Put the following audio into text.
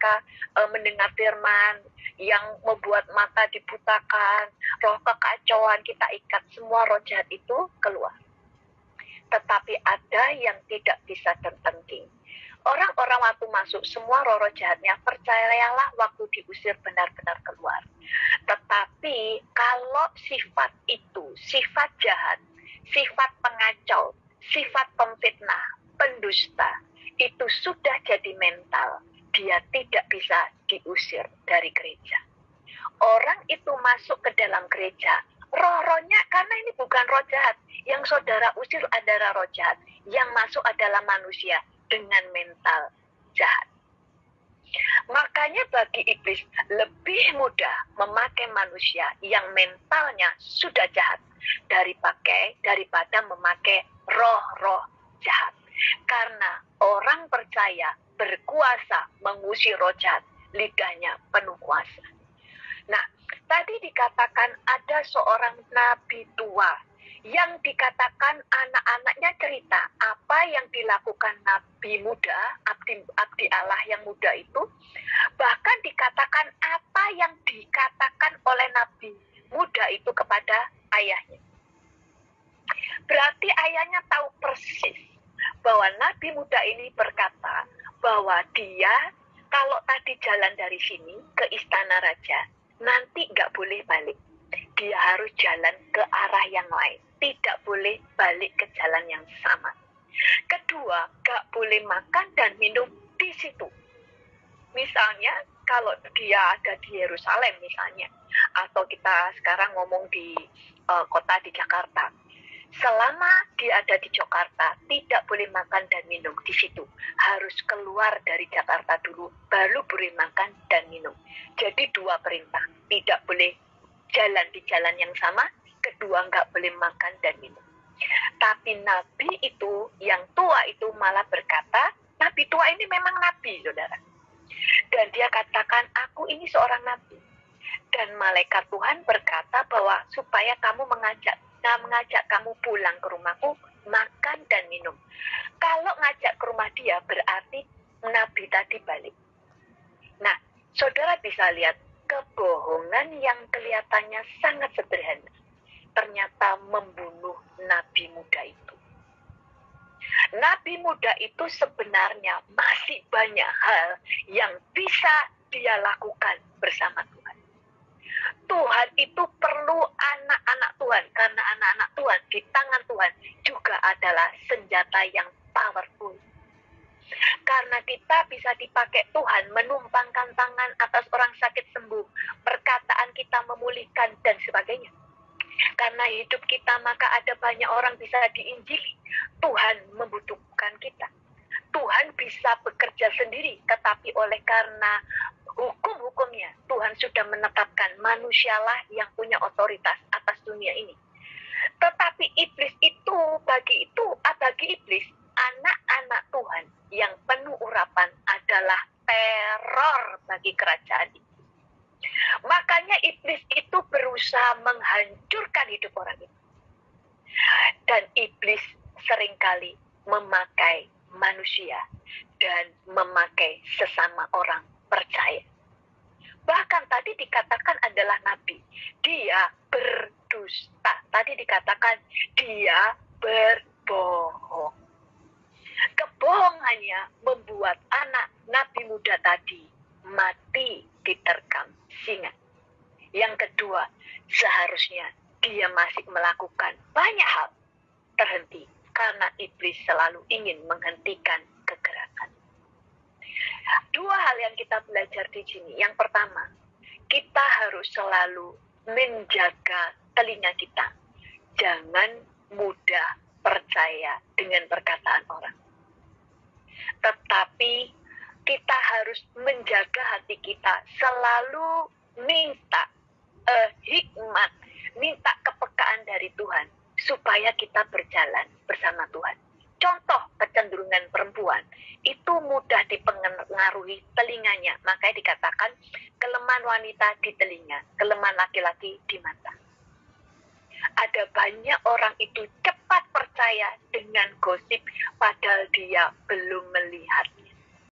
mereka mendengar firman, yang membuat mata dibutakan, roh kekacauan, kita ikat semua roh jahat itu keluar. Tetapi ada yang tidak bisa tertengking. Orang-orang waktu masuk semua roh-roh jahatnya, percayalah waktu diusir benar-benar keluar. Tetapi kalau sifat itu, sifat jahat, sifat pengacau, sifat pemfitnah, pendusta, itu sudah jadi mental, dia tidak bisa diusir dari gereja. Orang itu masuk ke dalam gereja, roh-rohnya, karena ini bukan roh jahat, yang saudara usir adalah roh jahat, yang masuk adalah manusia dengan mental jahat. Makanya bagi iblis lebih mudah memakai manusia yang mentalnya sudah jahat daripada memakai roh-roh jahat. Karena orang percaya berkuasa mengusir roh jahat, lidahnya penuh kuasa. Nah, tadi dikatakan ada seorang nabi tua yang dikatakan anak-anaknya cerita apa yang dilakukan nabi muda, abdi Allah yang muda itu. Bahkan dikatakan apa yang dikatakan oleh nabi muda itu kepada ayahnya. Berarti ayahnya tahu persis bahwa nabi muda ini berkata bahwa dia kalau tadi jalan dari sini ke istana raja, nanti nggak boleh balik. Dia harus jalan ke arah yang lain. Tidak boleh balik ke jalan yang sama. Kedua, nggak boleh makan dan minum di situ. Misalnya, kalau dia ada di Yerusalem misalnya, atau kita sekarang ngomong di kota di Jakarta. Selama dia ada di Jakarta, tidak boleh makan dan minum di situ. Harus keluar dari Jakarta dulu, baru boleh makan dan minum. Jadi dua perintah, tidak boleh jalan di jalan yang sama, kedua nggak boleh makan dan minum. Tapi nabi itu, yang tua itu malah berkata, nabi tua ini memang nabi, saudara. Dan dia katakan, aku ini seorang nabi. Dan malaikat Tuhan berkata bahwa supaya kamu mengajak kamu pulang ke rumahku, makan dan minum. Kalau ngajak ke rumah dia, berarti nabi tadi balik. Nah, saudara bisa lihat, kebohongan yang kelihatannya sangat sederhana ternyata membunuh nabi muda itu. Nabi muda itu sebenarnya masih banyak hal yang bisa dia lakukan bersama Tuhan. Tuhan itu perlu anak-anak Tuhan, karena anak-anak Tuhan di tangan Tuhan juga adalah senjata yang powerful. Karena kita bisa dipakai Tuhan menumpangkan tangan atas orang sakit sembuh, perkataan kita memulihkan dan sebagainya. Karena hidup kita maka ada banyak orang bisa diinjili. Tuhan membutuhkan kita. Tuhan bisa bekerja sendiri, tetapi oleh karena hukum-hukumnya Tuhan sudah menetapkan manusialah yang punya otoritas atas dunia ini. Tetapi iblis itu bagi iblis, anak-anak Tuhan yang penuh urapan adalah teror bagi kerajaan itu. Makanya iblis itu berusaha menghancurkan hidup orang itu. Dan iblis seringkali memakai manusia dan memakai sesama orang percaya. Bahkan tadi dikatakan adalah nabi. Dia berdusta. Tadi dikatakan dia berbohong. Kebohongannya membuat anak nabi muda tadi mati diterkam singa. Yang kedua, seharusnya dia masih melakukan banyak hal terhenti karena iblis selalu ingin menghentikan kegerakan. Dua hal yang kita belajar di sini. Yang pertama, kita harus selalu menjaga telinga kita. Jangan mudah percaya dengan perkataan orang. Tetapi kita harus menjaga hati kita, selalu minta hikmat, minta kepekaan dari Tuhan, supaya kita berjalan bersama Tuhan. Contoh kecenderungan perempuan, itu mudah dipengaruhi telinganya, makanya dikatakan kelemahan wanita di telinga, kelemahan laki-laki di mata. Ada banyak orang itu cepat percaya dengan gosip, padahal dia belum melihat